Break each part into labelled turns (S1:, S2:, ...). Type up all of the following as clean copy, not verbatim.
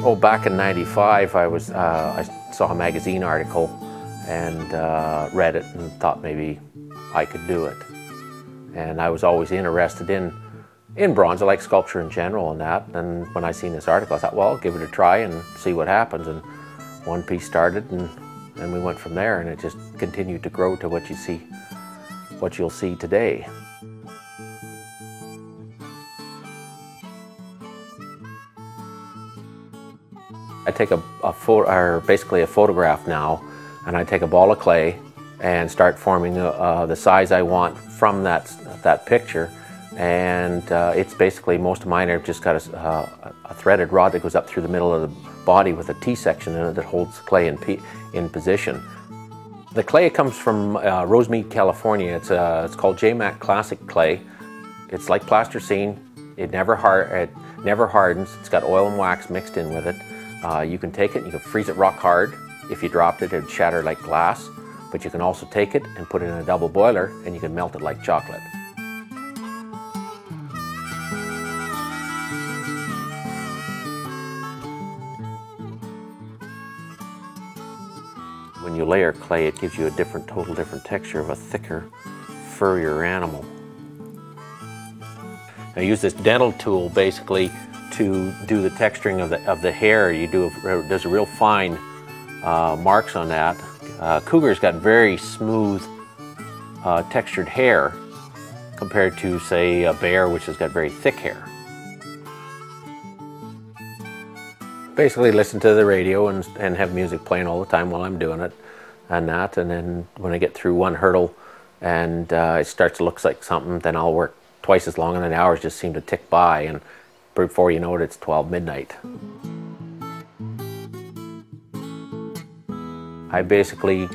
S1: Oh, back in '95, I saw a magazine article and read it and thought maybe I could do it. And I was always interested in bronze. I like sculpture in general and that. And when I seen this article, I thought, well, I'll give it a try and see what happens. And one piece started, and we went from there. And it just continued to grow to what you'll see today. I take basically a photograph now, and I take a ball of clay and start forming the size I want from that picture. And it's basically, most of mine have just got a threaded rod that goes up through the middle of the body with a T-section in it that holds the clay in position. The clay comes from Rosemead, California. It's called J-Mac Classic Clay. It's like plasticine. It never hardens. It's got oil and wax mixed in with it. You can take it and you can freeze it rock hard. If you dropped it, it'd shatter like glass. But you can also take it and put it in a double boiler and you can melt it like chocolate. When you layer clay, it gives you a total different texture of a thicker, furrier animal. I use this dental tool basically to do the texturing of the hair. There's a real fine marks on that. Cougar's got very smooth textured hair compared to, say, a bear, which has got very thick hair. Basically listen to the radio and have music playing all the time while I'm doing it and that, and then when I get through one hurdle and it starts to look like something, then I'll work twice as long and the hours just seem to tick by, and before you know it, it's 12 midnight. I basically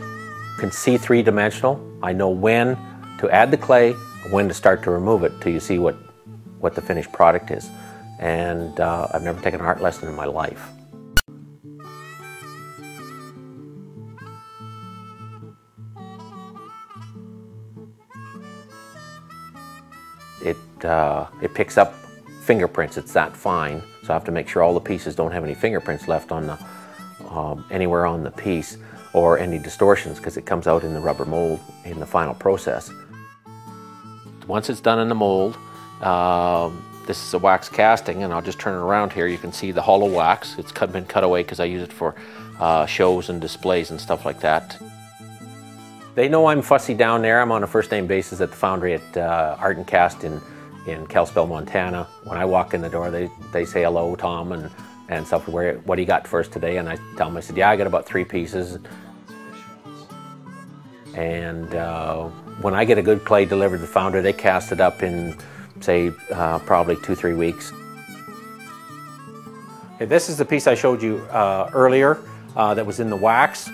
S1: can see three-dimensional. I know when to add the clay, when to start to remove it till you see what the finished product is. And I've never taken an art lesson in my life. It picks up fingerprints. It's that fine, so I have to make sure all the pieces don't have any fingerprints left on the anywhere on the piece, or any distortions, because it comes out in the rubber mold in the final process. Once it's done in the mold, this is a wax casting, and I'll just turn it around here. You can see the hollow wax. It's been cut away because I use it for shows and displays and stuff like that. They know I'm fussy down there. I'm on a first-name basis at the foundry at Art and Cast in Kalispell, Montana. When I walk in the door, they say, hello, Tom, and stuff. What do you got for us today? And I tell them, I said, yeah, I got about 3 pieces. And when I get a good clay delivered to the foundry, they cast it up in, say, probably 2-3 weeks. Okay, this is the piece I showed you earlier that was in the wax.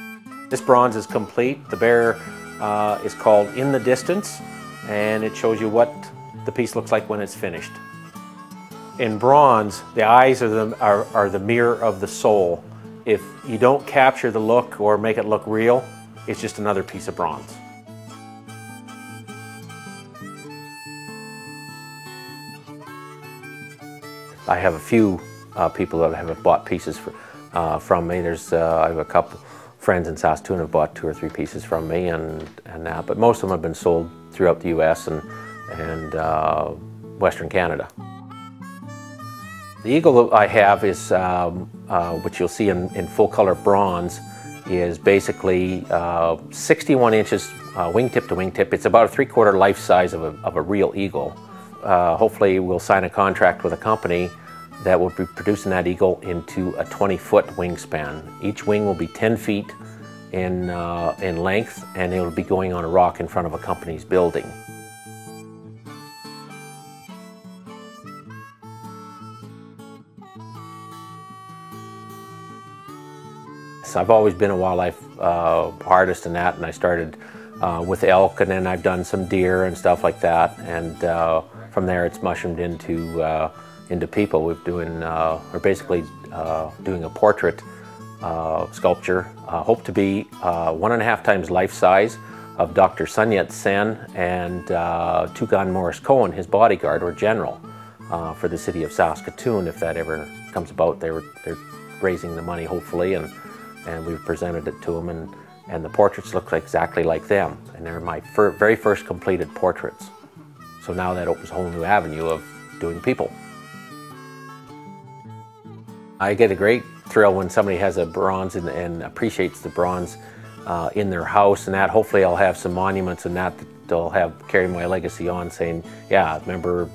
S1: This bronze is complete. The bear is called In the Distance, and it shows you what the piece looks like when it's finished. In bronze, the eyes are the mirror of the soul. If you don't capture the look or make it look real, it's just another piece of bronze. I have a few people that have bought pieces from me. I have a couple friends in Saskatoon have bought 2 or 3 pieces from me, and that, but most of them have been sold throughout the U.S. and Western Canada. The eagle that I have is, which you'll see in full color bronze, is basically 61 inches wingtip to wingtip. It's about a 3/4 life size of a real eagle. Hopefully we'll sign a contract with a company that will be producing that eagle into a 20-foot wingspan. Each wing will be 10 feet in length, and it will be going on a rock in front of a company's building. So I've always been a wildlife artist and that, and I started with elk, and then I've done some deer and stuff like that, and from there it's mushroomed into people. We're basically doing a portrait sculpture. Hope to be 1.5 times life size of Dr. Sun Yat-sen and Tugan Morris Cohen, his bodyguard or general for the city of Saskatoon. If that ever comes about, they're raising the money, hopefully, and we've presented it to them, and the portraits look exactly like them, and they're my very first completed portraits. So now that opens a whole new avenue of doing people. I get a great thrill when somebody has a bronze and appreciates the bronze in their house, and that hopefully I'll have some monuments and that they'll have carry my legacy on, saying, yeah, remember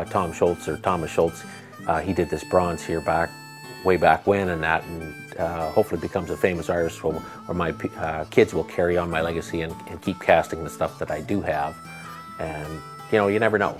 S1: Tom Schultz or Thomas Schultz, he did this bronze here way back when, and that, and hopefully becomes a famous artist, or my kids will carry on my legacy and keep casting the stuff that I do have, and you know, you never know.